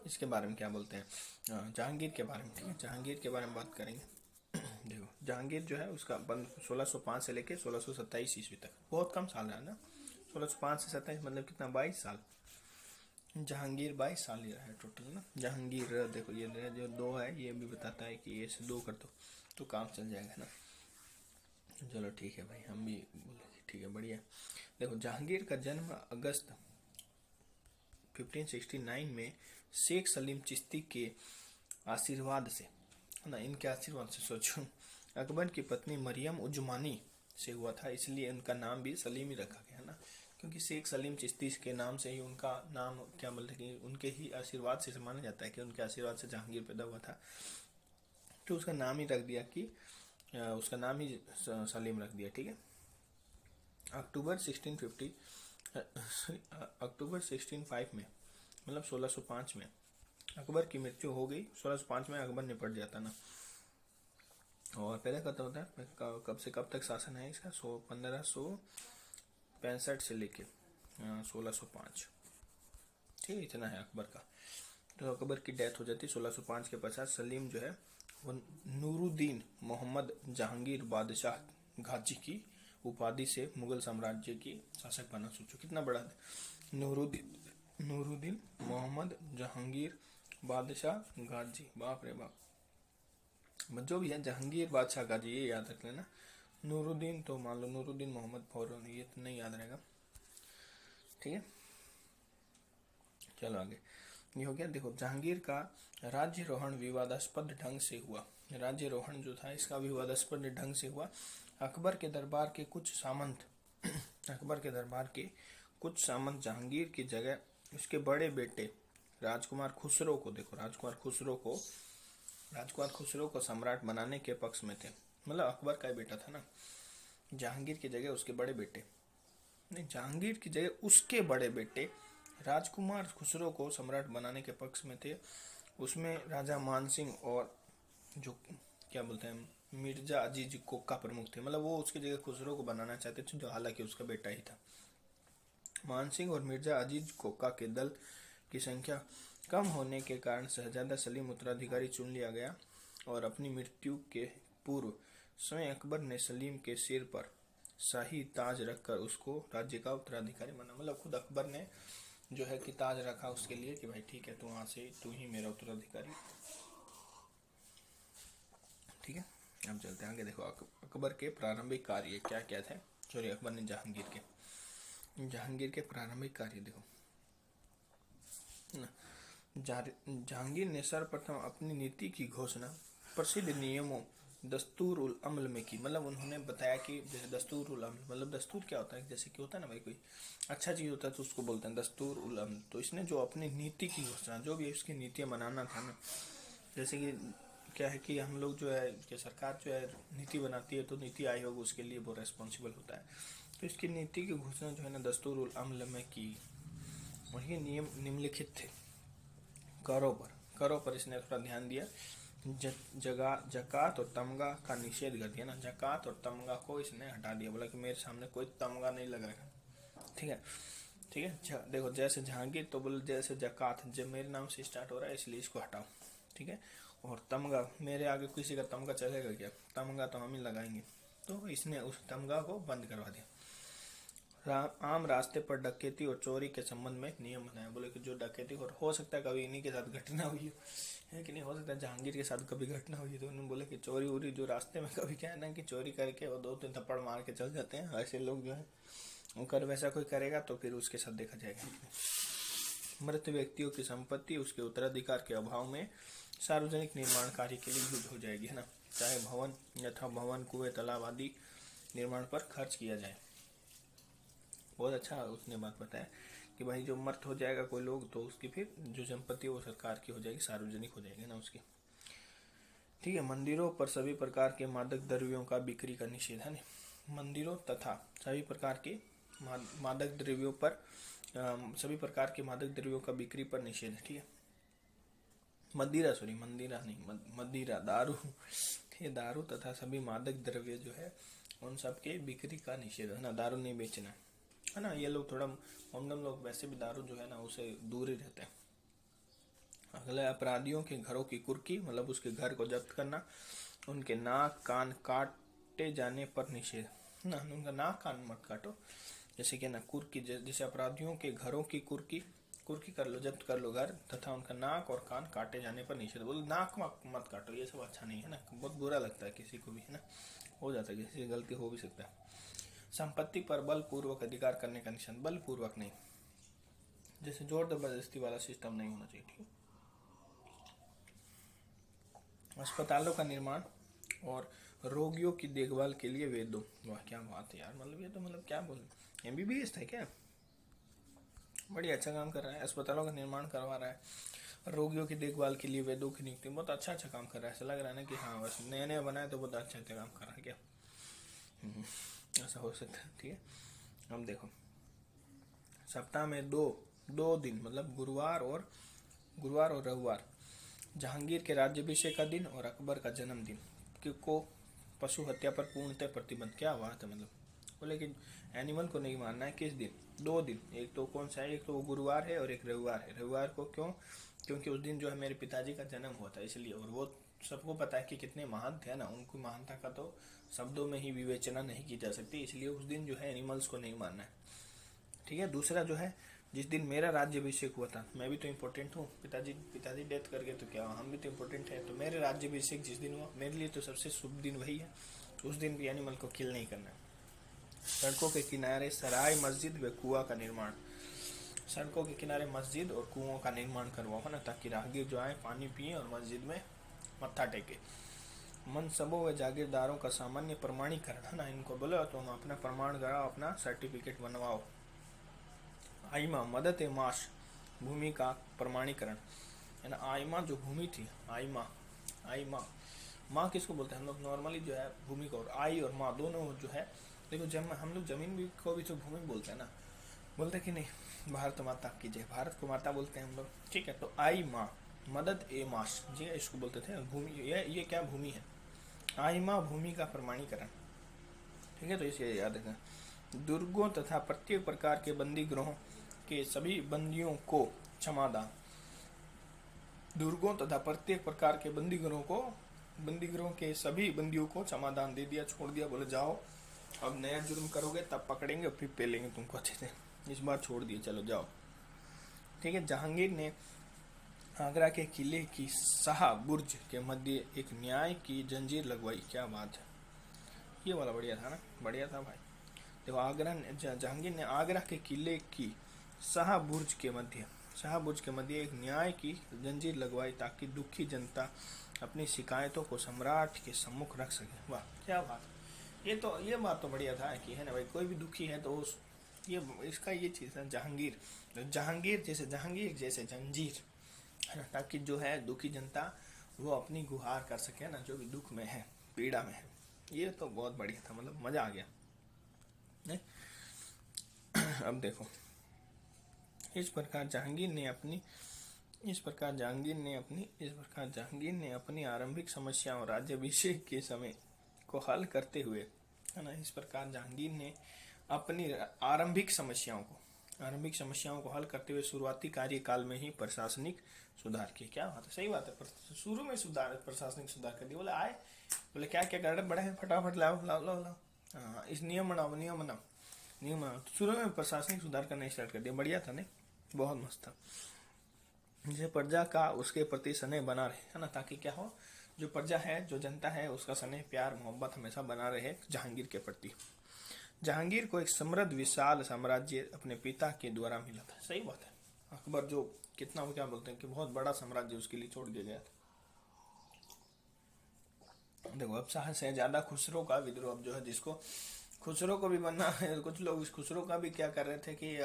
इसके बारे में क्या बोलते हैं, जहांगीर के बारे में। ठीक है, जहांगीर के बारे में बात करेंगे। देखो जहांगीर जो है उसका बंद 1605 से लेके 1627 ईस्वी तक, बहुत कम साल रहा है ना। 1605 से 27 मतलब कितना, 22 साल। जहांगीर 22 साल ही रहा है टोटल ना। जहांगीर देखो ये जो दो है ये भी बताता है कि ये से दो कर दो तो काम चल जाएगा ना। चलो ठीक है भाई, हम भी बोले ठीक है बढ़िया। देखो जहांगीर का जन्म अगस्त 1569 में शेख सलीम चिश्ती के आशीर्वाद से, है ना, इनके आशीर्वाद से, सोचो, अकबर की पत्नी मरियम उजमानी से हुआ था, इसलिए उनका नाम भी सलीम ही रखा गया है ना। क्योंकि शेख सलीम चिश्ती के नाम से ही उनका नाम क्या बोलते हैं कि उनके ही आशीर्वाद से माना जाता है कि उनके आशीर्वाद से जहांगीर पैदा हुआ था, तो उसका नाम ही रख दिया कि उसका नाम ही सलीम रख दिया। ठीक है। अक्टूबर 1650 अक्टूबर 1605 में, मतलब 1605 में अकबर की मृत्यु हो गई। 1605 में अकबर निपट जाता ना। और पहले कब होता है, कब से कब तक शासन है इसका, 1565 से लेके 1605। ठीक है, इतना है अकबर का। तो अकबर की डेथ हो जाती है 1605 के पश्चात। सलीम जो है वो नूरुद्दीन मोहम्मद जहांगीर बादशाह गाजी की उपाधि से मुगल साम्राज्य की शासक बना। सोचो कितना बड़ा है। नूरुद्दीन मोहम्मद जहांगीर बादशाह गाजी, बाप रे बाप। जो भी है जहांगीर बादशाह गाजी, ये याद रख लेना। नूरुद्दीन तो मान लो नूरुद्दीन मोहम्मद फौरन, ये तो नहीं याद रहेगा। ठीक है, चलो आगे। ये हो गया। देखो जहांगीर का राज्यरोहण विवादास्पद ढंग से हुआ। राज्यरोहण जो था इसका विवादास्पद ढंग से हुआ। अकबर के दरबार के कुछ सामंत अकबर के दरबार के कुछ सामंत जहांगीर की जगह उसके बड़े बेटे राजकुमार खुसरो को, देखो राजकुमार खुसरो को सम्राट बनाने के पक्ष में थे। मतलब अकबर का ही बेटा था ना। जहांगीर की जगह उसके बड़े बेटे, नहीं, जहांगीर की जगह उसके बड़े बेटे राजकुमार खुसरो को सम्राट बनाने के पक्ष में थे। उसमें राजा मानसिंह और जो क्या बोलते हैं मिर्जा अजीज कोका प्रमुख थे। मतलब वो उसकी जगह खुसरो को बनाना चाहते थे, जो हालांकि उसका बेटा ही था। मानसिंह और मिर्जा अजीज कोका के दल की संख्या कम होने के कारण शहजादा सलीम उत्तराधिकारी चुन लिया गया और अपनी मृत्यु के पूर्व स्वयं अकबर ने सलीम के सिर पर शाही ताज रखकर उसको राज्य का उत्तराधिकारी माना। मतलब खुद अकबर ने जो है कि ताज रखा उसके लिए कि भाई ठीक है तू वहां से तू ही मेरा उत्तराधिकारी। ठीक है, अब चलते हैं आगे। देखो अकबर के प्रारंभिक कार्य क्या क्या थे। सॉरी, अकबर ने जहांगीर के प्रारंभिक कार्य देखो ना। जहांगीर ने सर्वप्रथम अपनी नीति की घोषणा प्रसिद्ध नियमों दस्तूर उल अमल में की। मतलब उन्होंने बताया कि जैसे दस्तूर उल अमल, मतलब दस्तूर क्या होता है, जैसे कि होता है ना भाई कोई अच्छा चीज होता है तो उसको बोलते हैं दस्तूर उल अमल। तो इसने जो अपनी नीति की घोषणा, जो भी इसकी नीतियां बनाना था ना, जैसे कि क्या है कि हम लोग जो है कि सरकार जो है नीति बनाती है तो नीति आयोग उसके लिए वो रेस्पॉन्सिबल होता है। तो इसकी नीति की घोषणा जो है ना दस्तूर उल अमल में की। और ये नियम निम्नलिखित थे। करों पर इसने थोड़ा ध्यान दिया। जकात और तमगा का निषेध कर दिया ना। जकात और तमगा को इसने हटा दिया, बोला कि मेरे सामने कोई तमगा नहीं लगाएगा। ठीक है, ठीक है। देखो जैसे जहांगीर तो बोले जैसे जकात जब मेरे नाम से स्टार्ट हो रहा है इसलिए इसको हटाओ। ठीक है, और तमगा मेरे आगे किसी का तमगा चलेगा क्या, तमगा तो हम ही लगाएंगे। तो इसने उस तमगा को बंद करवा दिया। आम रास्ते पर डकैती और चोरी के संबंध में नियम बनाया। बोले कि जो डकैती हो सकता है कभी इन्हीं के साथ घटना हुई है कि नहीं, हो सकता है जहांगीर के साथ कभी घटना हुई। तो उन्होंने बोले कि चोरी उरी जो रास्ते में कभी क्या है ना कि चोरी करके वो 2-3 थप्पड़ मार के चल जाते हैं, ऐसे लोग जो है अगर वैसा कोई करेगा तो फिर उसके साथ देखा जाएगा। मृत व्यक्तियों की संपत्ति उसके उत्तराधिकार के अभाव में सार्वजनिक निर्माण कार्य के लिए यूज हो जाएगी, है ना। चाहे भवन यथा भवन कुएं तालाब आदि निर्माण पर खर्च किया जाए। बहुत अच्छा उसने बात बताया कि भाई जो मर्त हो जाएगा कोई लोग तो उसकी फिर जो संपत्ति वो सरकार की हो जाएगी, सार्वजनिक हो जाएगी ना उसकी। ठीक है, मंदिरों पर सभी प्रकार के मादक द्रव्यों का बिक्री का निषेध है। मंदिरों तथा सभी प्रकार के मादक द्रव्यों पर सभी प्रकार के मादक द्रव्यों का बिक्री पर निषेध। ठीक है, मदिरा दारू, दारू तथा सभी मादक द्रव्य जो है उन सब के बिक्री का निषेध है ना। दारू नहीं बेचना है ना। ये लोग थोड़ा मोमडन लोग वैसे भी दारू जो है ना उसे दूर ही रहते हैं। मतलब अपराधियों के घरों की कुर्की, मतलब उसके घर को जब्त करना, उनके नाक कान काटे जाने पर निषेध ना, उनका नाक कान मत काटो, जैसे कि ना कुर्की, जैसे अपराधियों के घरों की कुर्की कुर्की कर लो, जब्त कर लो घर, तथा उनका नाक और कान काटे जाने पर निषेध। बोलो नाक मत काटो, ये सब अच्छा नहीं है ना, बहुत बुरा लगता है किसी को भी, है ना, हो जाता है, किसी से गलती हो भी सकता है। संपत्ति पर बलपूर्वक अधिकार करने का निशान, बलपूर्वक नहीं, जैसे जोर जबरदस्ती वाला सिस्टम नहीं होना चाहिए, ठीक है। अस्पतालों का निर्माण और रोगियों की देखभाल के लिए वेदों, वाह क्या बात है यार, मतलब ये तो मतलब क्या बोले, एमबीबीएस था क्या, बड़ी अच्छा काम कर रहा है। अस्पतालों का निर्माण करवा रहा है, रोगियों की देखभाल के लिए वेदों की नियुक्ति, बहुत अच्छा काम कर रहा है। ऐसा लग रहा है ना कि हाँ बस नया नया बना है तो बहुत अच्छा काम कर रहा है क्या, ऐसा हो सकता है, ठीक है। हम देखो सप्ताह में दो दिन, मतलब गुरुवार और रविवार, जहांगीर के राज्याभिषेक का दिन और अकबर का जन्मदिन को पशु हत्या पर पूर्णतः प्रतिबंध। क्या बात है, मतलब बोले कि एनिमल को नहीं मारना है, किस दिन, 2 दिन, एक तो कौन सा है, एक तो वो गुरुवार है और एक रविवार है। रविवार को क्यों, क्योंकि उस दिन जो है मेरे पिताजी का जन्म हुआ था इसलिए, और वो सबको पता है कि कितने महान थे ना, उनकी महानता का तो शब्दों में ही विवेचना नहीं की जा सकती, इसलिए उस दिन जो है एनिमल्स को नहीं मारना है, ठीक है। दूसरा जो है, जिस दिन मेरा राज्याभिषेक हुआ था, मैं भी तो इम्पोर्टेंट हूँ, पिताजी डेथ कर गए तो क्या हम भी तो इम्पोर्टेंट है, तो मेरे राज्याभिषेक जिस दिन हुआ मेरे लिए तो सबसे शुभ दिन वही है, उस दिन भी एनिमल को किल नहीं करना है। सड़कों के किनारे सराय मस्जिद व कुआं का निर्माण, सड़कों के किनारे मस्जिद और कुओं का निर्माण करवाओ ना, ताकि राहगीर जो आए पानी पिए और मस्जिद में मत्था टेके। मनसबों व जागीरदारों का सामान्य प्रमाणीकरण, है ना, इनको बोलो तो हम अपना प्रमाण कराओ, अपना सर्टिफिकेट बनवाओ। आइमा मदद ए माश, भूमि का प्रमाणीकरण, है ना, आइमा जो भूमि थी, आइमा माँ किसको बोलते हैं हम लोग नॉर्मली जो है भूमि को, और आई और माँ दोनों जो है, देखो जब हम लोग जमीन भी को भी तो भूमि बोलते हैं ना, बोलते कि नहीं, भारत माता की जय, भारत को माता बोलते हैं हम लोग, ठीक है। तो आई माँ मदद ए माश जी इसको बोलते थे भूमि, ये क्या भूमि है, आई माँ भूमि का प्रमाणीकरण, ठीक है। तो इसे याद रखना। दुर्गों तथा प्रत्येक प्रकार के बंदी गृहों के सभी बंदियों को क्षमादान, दुर्गों तथा प्रत्येक प्रकार के बंदी गृहों के सभी बंदियों को क्षमादान दे दिया, छोड़ दिया, बोले जाओ अब नया जुर्म करोगे तब पकड़ेंगे फिर पेलेंगे तुमको अच्छे से, इस बार छोड़ दिए, चलो जाओ, ठीक है। जहांगीर ने आगरा के किले की शाह बुर्ज के मध्य एक न्याय की जंजीर लगवाई, क्या बात है, ये वाला बढ़िया था ना, बढ़िया था भाई। देखो जहांगीर ने आगरा के किले की शाह बुर्ज के मध्य एक न्याय की जंजीर लगवाई, ताकि दुखी जनता अपनी शिकायतों को सम्राट के सम्मुख रख सके। वाह क्या बात, ये बात तो बढ़िया था कि, है ना भाई, कोई भी दुखी है तो ये इसका ये चीज़ है, जहांगीर जैसे जंजीर, है ना, ताकि जो है दुखी जनता वो अपनी गुहार कर सके ना, जो भी दुख में है, पीड़ा में है। ये तो बहुत बढ़िया था, मतलब मजा आ गया, नहीं? अब देखो इस प्रकार जहांगीर ने अपनी आरंभिक समस्याओं राज्याभिषेक के समय को हल करते हुए, है ना, इस प्रकार जहांगीर ने अपनी आरंभिक समस्याओं को हल करते हुए शुरुआती कार्यकाल में ही प्रशासनिक सुधार किए। क्या बात है, सही बात है, शुरू में प्रशासनिक सुधार कर दिया, बोले आए, बोले क्या क्या कर रहे बड़े हैं, फटाफट लाओ, हाँ इस नियम बनाओ, शुरू में प्रशासनिक सुधार करना स्टार्ट कर दिया, बढ़िया था नहीं, बहुत मस्त था। जिसे प्रजा का उसके प्रति स्नेह बना रहे, है ना, ताकि क्या हो, जो प्रजा है, जो जनता है, उसका स्नेह प्यार मोहब्बत हमेशा बना रहे जहांगीर के प्रति। जहांगीर को एक समृद्ध विशाल साम्राज्य अपने पिता के द्वारा मिला था, सही बात है, अकबर जो कितना वो क्या बोलते हैं कि बहुत बड़ा साम्राज्य उसके लिए छोड़ दिया गया था। देखो अब शाह शहजादा खुसरो का विद्रोह, अब जो है जिसको खुसरो को भी बनना है, कुछ लोग इस खुसरो का भी क्या कर रहे थे कि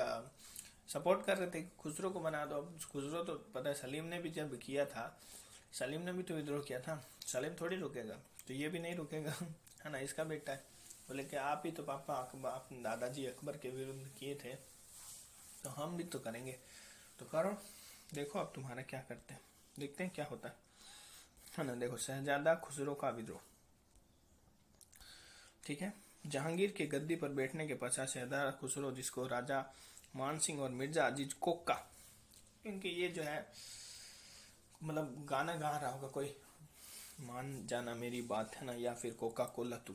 सपोर्ट कर रहे थे, खुसरो को बना दो। खुसरो तो पता है सलीम ने भी जब किया था, सलीम ने भी तो विद्रोह किया था, सलीम थोड़ी रुकेगा, तो ये भी नहीं रुकेगा, है ना, इसका बेटा है। बोले कि आप ही तो पापा आप दादाजी अकबर के विरुद्ध किए थे, तो हम भी तो करेंगे, तो करो, देखो अब तुम्हारा क्या करते हैं, देखते हैं क्या होता है ना। देखो शहजादा खुसरो का विद्रोह, ठीक है। जहांगीर के गद्दी पर बैठने के पश्चात शहजादा खुसरो, जिसको राजा मान सिंह और मिर्जा अजीज कोका, इनके ये जो है मतलब गाना गा रहा होगा कोई, मान जाना मेरी बात है ना, या फिर कोका कोला तू,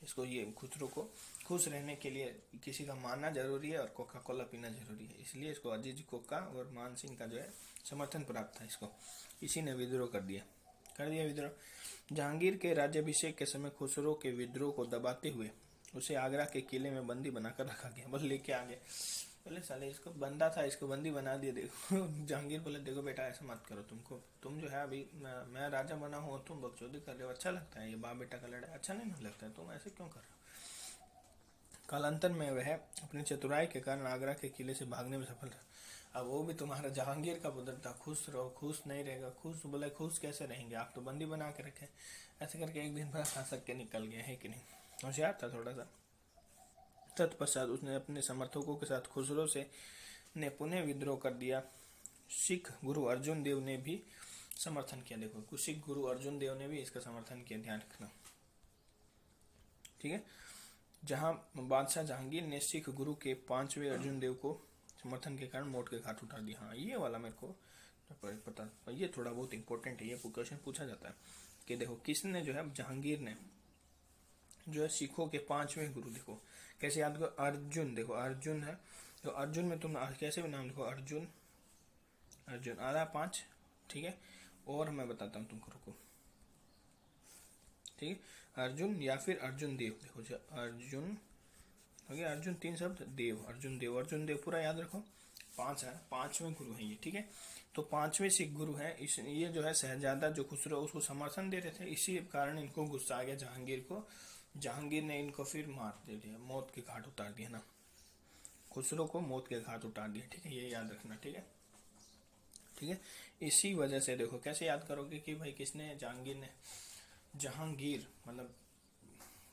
इसको ये खुसरो को खुश रहने के लिए किसी का मानना जरूरी है और कोका कोला पीना जरूरी है, इसलिए इसको अजीज कोका और मान सिंह का जो है समर्थन प्राप्त था इसको, इसी ने विद्रोह कर दिया विद्रोह। जहांगीर के राज्याभिषेक के समय खुसरो के विद्रोह को दबाते हुए उसे आगरा के किले में बंदी बनाकर रखा गया। बस लेके आ गए, बोले साले इसको बंदा था, इसको बंदी बना दिया। देखो जहांगीर बोले देखो बेटा ऐसा मत करो, तुम जो है अभी मैं राजा बना हूँ, तुम बकचोदी कर रहे हो, अच्छा लगता है ये बाप बेटा का लड़ाई, अच्छा नहीं लगता है, तुम ऐसे क्यों कर रहे हो। कालांतर में वह अपनी चतुराई के कारण आगरा के किले से भागने में सफल रहा। अब वो भी तुम्हारा जहांगीर का पुत्र था, खुश रहो, खुश नहीं रहेगा, खुश बोले खुश कैसे रहेंगे, आप तो बंदी बना के रखे। ऐसे करके एक दिन भर हंस के निकल गया है कि नहीं, होशियार था थोड़ा सा। तत्पश्चात उसने अपने समर्थकों के साथ खुसरो से पुनः विद्रोह कर दिया। सिख गुरु अर्जुन देव ने भी समर्थन किया। देखो सिख गुरु अर्जुन देव ने भी इसका समर्थन किया, ध्यान रखना, ठीक है। जहां बादशाह जहांगीर ने सिख गुरु के 5वें अर्जुन देव को समर्थन के कारण मौत के घाट उतार दिया। हाँ ये वाला मेरे को पता, ये थोड़ा बहुत इंपॉर्टेंट है, ये क्वेश्चन पूछा जाता है कि देखो किसने जो है जहांगीर ने जो है सिखों के 5वें गुरु, देखो कैसे याद करो, अर्जुन, देखो अर्जुन है तो अर्जुन में तुम कैसे भी नाम लिखो, अर्जुन, अर्जुन आधा 5, ठीक है। और मैं बताता हूँ तुमको, रुको, ठीक है, अर्जुन या फिर अर्जुन देव, देखो अर्जुन हो गया, अर्जुन 3 शब्द, देव, अर्जुन देव, अर्जुन देव पूरा याद रखो, 5 है, 5वें गुरु है ये, ठीक है। तो 5वें सिख गुरु है, इस ये जो है शहजादा जो खुसरो उसको समर्थन दे रहे थे, इसी कारण इनको गुस्सा आ गया जहांगीर को, जहांगीर ने इनको फिर मार दे दिया, मौत के घाट उतार दिया ना, खुसरो को मौत के घाट उतार दिया, ठीक है, ये याद रखना, ठीक है, ठीक है। इसी वजह से देखो कैसे याद करोगे कि भाई किसने, जहांगीर मतलब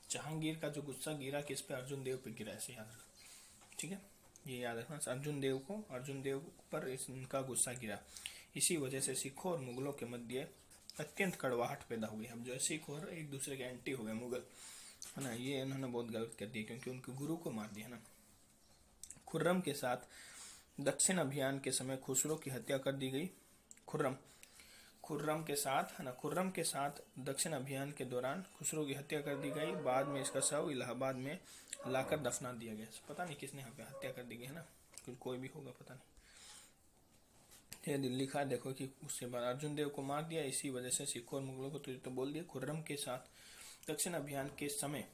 जहांगीर का जो गुस्सा गिरा किस पे, अर्जुन देव पे गिरा, ऐसे याद रखना, ठीक है, ये याद रखना, अर्जुन देव पर इनका गुस्सा गिरा। इसी वजह से सिखों और मुगलों के मध्य अत्यंत कड़वाहट पैदा हुई। अब जो है सिख और एक दूसरे के एंटी हो गए मुगल, है ना, ये इन्होंने बहुत गलत कर दिया क्योंकि उनके गुरु को मार दिया ना। खुर्रम के साथ दक्षिण अभियान के समय खुसरो की हत्या कर दी गई। खुर्रम के साथ, है ना, खुर्रम के साथ दक्षिण अभियान के दौरान खुसरो की हत्या कर दी गई। बाद में इसका शव इलाहाबाद में लाकर दफना दिया गया। पता नहीं किसने यहाँ पे हत्या कर दी गई, है ना, कोई भी होगा पता नहीं। ये लिखा देखो कि उसके बाद अर्जुन देव को मार दिया, इसी वजह से सिखों और मुगलों को तो बोल दिया। खुर्रम के साथ दक्षिण अभियान के समय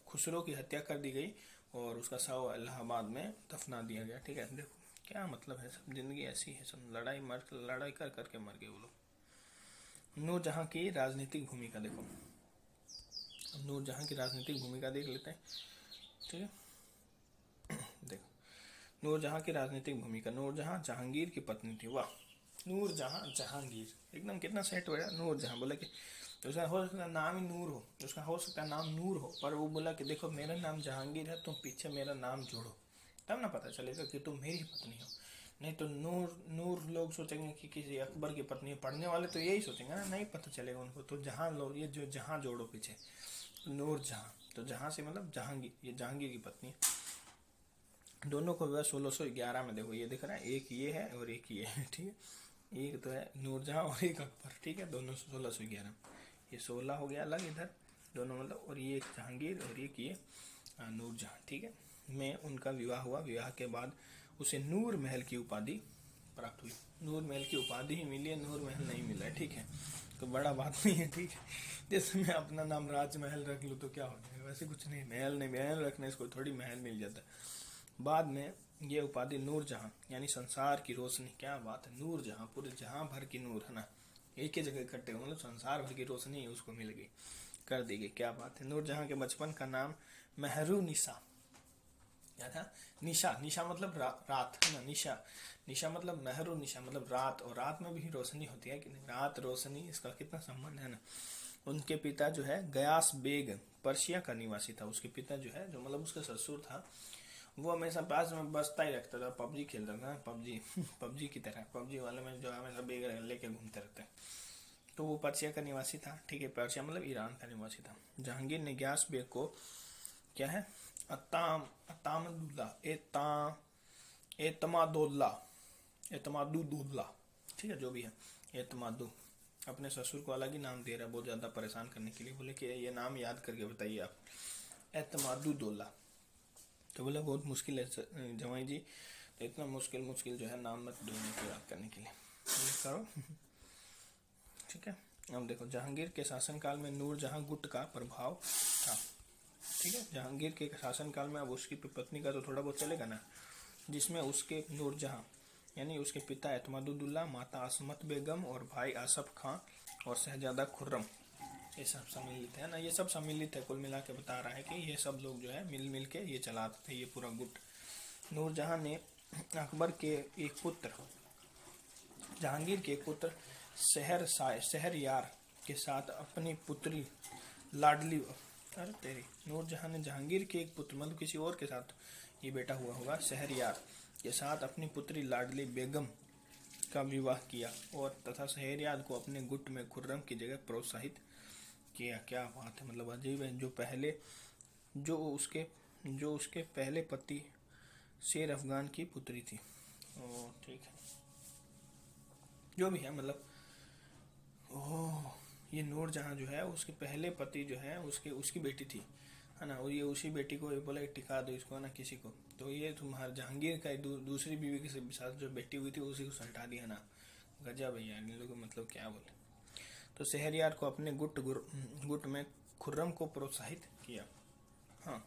खुसरो की हत्या कर दी गई और उसका शव इलाहाबाद में दफना दिया गया, ठीक है। देखो क्या मतलब है, सब जिंदगी ऐसी है, सब लड़ाई कर करके मर गए वो लोग। नूरजहां की राजनीतिक भूमिका, देखो नूरजहां की राजनीतिक भूमिका देख लेते हैं, ठीक है। देखो नूरजहां की राजनीतिक भूमिका, नूरजहां जहांगीर की पत्नी थी। वाह, नूरजहां जहांगीर, एकदम कितना सेट हो गया। नूरजहां बोला कि उसका हो सकता है नाम ही नूर हो, उसका हो सकता है नाम नूर हो, पर वो बोला कि देखो मेरा नाम जहांगीर है, तुम पीछे मेरा नाम जोड़ो, तब ना पता चलेगा कि तुम मेरी पत्नी हो। नहीं तो नूर लोग सोचेंगे कि किसी अकबर की पत्नी है, पढ़ने वाले तो यही सोचेंगे ना, नहीं पता चलेगा उनको। तो जहां लोग ये जो जहां जोड़ो पीछे, नूरजहां, तो जहां से मतलब जहांगीर, ये जहांगीर की पत्नी है। दोनों को विवाह 1611 में, देखो ये दिख रहा है, एक ये है और एक ये है, ठीक है। एक तो है नूरजहां और एक अकबर, ठीक है, दोनों 1611, ये 16 हो गया अलग इधर दोनों मतलब, और ये जहांगीर और एक ये नूरजहां, ठीक है, में उनका विवाह हुआ। विवाह के बाद उसे नूर महल की उपाधि प्राप्त हुई। नूर महल की उपाधि ही मिली है, नूर महल नहीं मिला है, ठीक है, तो बड़ा बात नहीं है, ठीक है। जैसे मैं अपना नाम राजमहल रख लूँ तो क्या हो जाएगा, वैसे कुछ नहीं, महल नहीं, महल रखने से कोई थोड़ी महल मिल जाता है। बाद में ये उपाधि नूरजहां यानी संसार की रोशनी, क्या बात है, नूरजहां पूरे जहां भर की नूर, है ना, एक ही जगह इकट्ठे हो, मतलब संसार भर की रोशनी उसको मिल गई, कर दी गई, क्या बात है। नूरजहां के बचपन का नाम मेहरुनिसा, क्या था, निशा मतलब रात, है ना, निशा मतलब मेहरुनिसा मतलब रात, और रात में भी रोशनी होती है कि नहीं, रात रोशनी, इसका कितना संबंध है ना। उनके पिता जो है गयास बेग पर्शिया का निवासी था। उसके पिता जो है, जो मतलब उसका ससुर था, वो हमेशा पास में बसता ही रखता था, पबजी खेलता था, पबजी की तरह, पबजी वाले में जो हमेशा बेग लेके घूमते रहते हैं। तो वो पर्शिया का निवासी था, ठीक है, पर्शिया मतलब ईरान का निवासी था। जहांगीर ने गयास बेग को क्या है, एतमादुल्ला, ठीक है, जो भी है। एतमादु, अपने ससुर को अलग ही नाम दे रहा है बहुत ज़्यादा परेशान करने के लिए। बोले कि ये नाम याद करके बताइए आप। एतमादु दौला। तो बोला बहुत मुश्किल है जवाई जी, तो इतना मुश्किल जो है नाम मत दो को याद करने के लिए, करो। ठीक है, अब देखो जहांगीर के शासनकाल में नूरजहां गुट का प्रभाव था। ठीक है, जहांगीर के शासनकाल में अब उसकी पत्नी का तो थोड़ा बहुत चलेगा ना, जिसमें उसके नूरजहां यानी उसके पिता एतमादुद्दौला, माता असमत बेगम और भाई आसफ खां और शहजादा खुर्रम, ये सब सम्मिलित है ना, ये सब सम्मिलित है। कुल मिला के बता रहा है कि ये सब लोग जो है मिल के ये चलाते थे ये पूरा गुट। नूरजहां ने अकबर के एक पुत्र, जहांगीर के एक पुत्र शहरयार के साथ अपनी पुत्री लाडली, अरे तेरी, नूरजहां ने जहांगीर के एक पुत्र मतलब किसी और के साथ ये बेटा हुआ होगा, शहरयार के साथ अपनी पुत्री लाडली बेगम का विवाह किया और तथा शहरयार को अपने गुट में खुर्रम की जगह प्रोत्साहित किया। क्या बात है, मतलब अजीब है। जो उसके पहले पति शेर अफगान की पुत्री थी। ओ ठीक है, जो भी है, मतलब ओह, ये नूरजहां जो है उसके पहले पति जो है उसकी बेटी थी, है ना, और ये उसी बेटी को बोला टिका दो इसको ना किसी को, तो ये तुम्हारा जहांगीर का दूसरी बीवी के साथ जो बेटी हुई थी उसी को सल्टा दिया ना। गजब भैया, इन लोगों मतलब क्या बोले। तो शहरयार को अपने गुट में खुर्रम को प्रोत्साहित किया। हाँ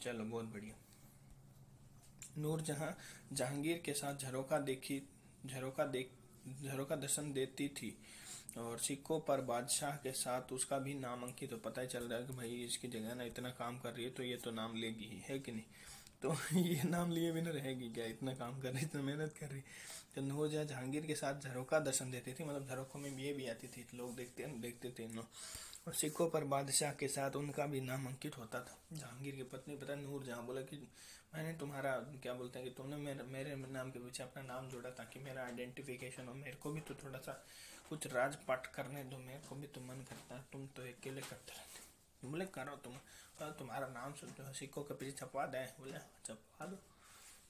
चलो, बहुत बढ़िया। नूरजहां जहांगीर के साथ झरोका दर्शन देती थी और सिक्कों पर बादशाह के साथ उसका भी नाम अंकित, तो पता ही चल रहा है कि भाई इसकी जगह ना इतना काम कर रही है तो ये तो नाम लेगी ही, है कि नहीं। तो ये नाम लिए बिना रहेगी क्या, इतना काम कर रही, इतना मेहनत कर रही। तो नूरजहां जहांगीर के साथ झरोका दर्शन देती थी, मतलब झरोखों में ये भी आती थी, लोग देखते थे इन लोग। और सिक्कों पर बादशाह के साथ उनका भी नाम अंकित होता था। जहांगीर की पत्नी पता नूरजहां बोला कि मैंने तुम्हारा क्या बोलते हैं कि तुमने मेरे नाम के पीछे अपना नाम जोड़ा ताकि मेरा आइडेंटिफिकेशन हो, मेरे को भी तो थोड़ा सा कुछ राजपाट करने दो, मेरे को भी तो मन करता है, तुम तो अकेले करते रहते। बोले करो तुम्हारा नाम जो है सिक्कों के पीछे छपवा दें, बोले छपवा दो।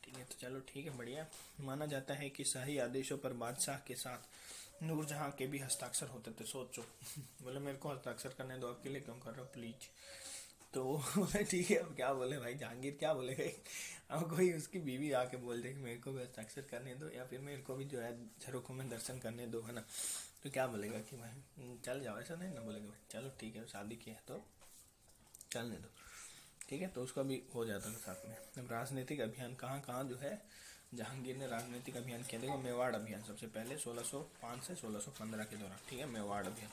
ठीक है, तो चलो ठीक है, बढ़िया। माना जाता है कि शाही आदेशों पर बादशाह के साथ नूरजहां के भी हस्ताक्षर होते थे। सोचो, बोले मेरे को हस्ताक्षर करने दो, अकेले क्यों कर रहे हो प्लीज। तो बोले ठीक है, अब क्या बोले भाई, जहांगीर क्या बोलेगा। अब कोई उसकी बीवी आके बोल दे कि मेरे को भी हस्ताक्षर करने दो या फिर मेरे को भी जो है झरोखों में दर्शन करने दो, है ना, तो क्या बोलेगा कि भाई चल जाओ, ऐसा नहीं ना बोलेगा भाई, चलो ठीक है शादी की है तो चलने दो। ठीक है, तो उसका भी हो जाता था साथ में। अब राजनीतिक अभियान कहाँ जो है जहांगीर ने राजनीतिक अभियान किया, देखो मेवाड़ अभियान सबसे पहले 1605 से 1615 के दौरान। ठीक है, मेवाड़ अभियान।